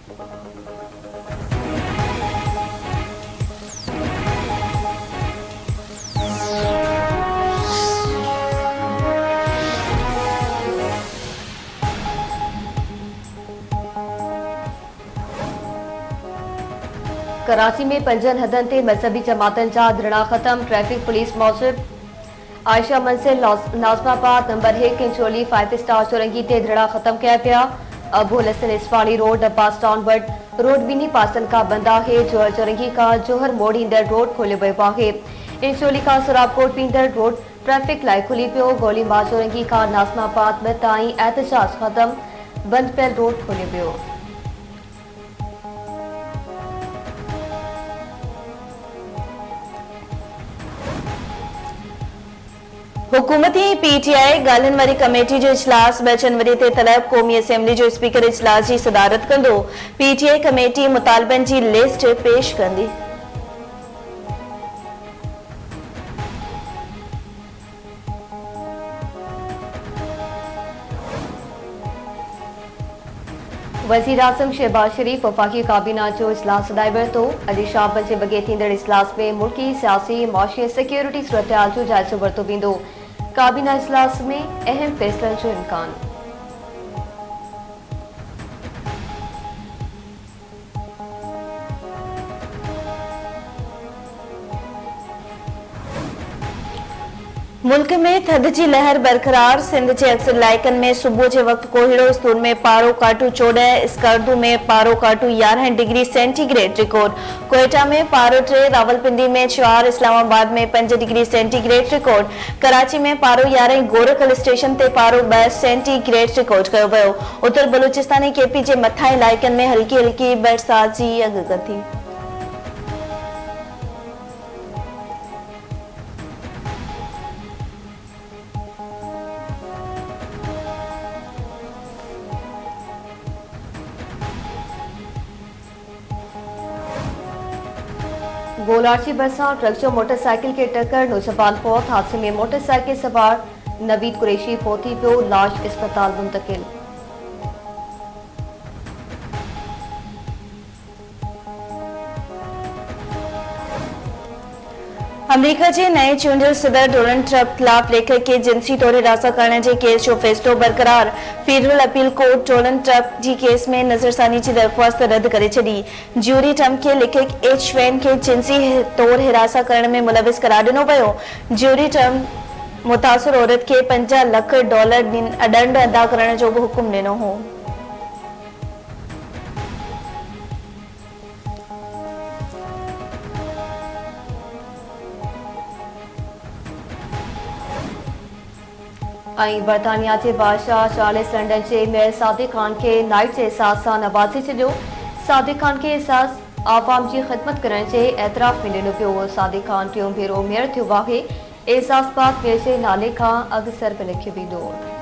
कराची में पंजन हदन ते मजहबी जमातन जा धरणा खत्म। ट्रैफिक पुलिस मौजूद आयशा मंजिल नाज़माबाद नंबर 1 किंचोली 5 स्टार चौरंगी ते धरणा खत्म किया पिया। अबुल हसन इसवाड़ी रोड अब्बास टाउन वट रोड बिनी पासन का बंद है। जोहर चौरंगी का जोहर मोड़ ईंदड़ रोड खोलियो वियो है। इंचोली का सुराबकोट ईंदड़ रोड ट्रैफिक लाइ खुली पियो। गोली मार चौरंगी का नाज़माबाद में ताईं एहतजाज खत्म। बंद पियल रोड खोलियो वियो। हुकूमती पीटीआई गाल्हियुनि वारी कमेटी जो इजलास 2 जनवरी ते तलब क़ौमी असेंबली जो स्पीकर इजलास जी सदारत कंदो। पीटीआई कमेटी मुतालबनि जी लिस्ट पेश कंदी। वज़ीर आज़म शहबाज शरीफ वफ़ाक़ी काबीना जो इजलास सदाए वरितो। अॼु शाम 5 बजे थींदड़ इजलास में मुल्की सियासी माशी सिक्योरिटी सूरतहाल जो जाइज़ो वरितो वेंदो। काबीना इजलास में अहम फ़ैसिलनि जो इम्कान। मुल्क में थधि जी लहर बरकरार। सिंध के अक्सर इलाइक़नि में सुबुह के वक्त कोहीड़ो। इस्तूर में पारो काटू 14, स्कर्दू में पारो काटू 11 डिग्री सेंटीग्रेड रिकॉर्ड। कोयटा में पारो 3, रावलपिंडी में 4, इस्लामाबाद में 5 डिग्री सेंटीग्रेड रिकॉर्ड। कराची में पारो 11, गोरखल स्टेशन ते पारो 2 सेंटीग्रेड रिकॉर्ड किया वियो। उत्तर बलूचिस्तान केपी के मथा इलाइक़नि में हल्की हल्की बरसात की अगकथी। गोलाची बरसा ट्रक जो मोटरसाइकिल के टक्कर नौजवान फौत। हादसे में मोटरसाइकिल सवार नवीद कुरैशी फौती पियो। लाश अस्पताल मुंतकिल। अमेरिका के नए चूंडियल सदर डोनाल्ड ट्रंप खिलाफ लेखक के जिनसी तौर हिरासत करने के केस जो फैसलो बरकरार। Federal appeal court Donald Trump की केस में नजरसानी की दरख्वास्त रद्द करे छड़ी। ज्यूरी ट्रंप के लेखक एच वैन के जिनसी तौर हिरासत करने में मुलविस करार दिनो वियो। ज्यूरी ट्रंप मुतासर औरत के $5 लाख दंड अदा करने जो भी हुक्म दिनो हो। बरतानिया के बादशाह चार्ल्स लंडन के मेयर सादिक खान के नाइट के एहसास से नवाजी छो। सादिक खान के एहसास आवाम की खिदमत करने के एतराफ़ में दिनो पियो। सादिक खान टियों भेरो मेयर थियो है। एहसास बात मेयर के नाले का अक्सर पे लिखियो वेंदो।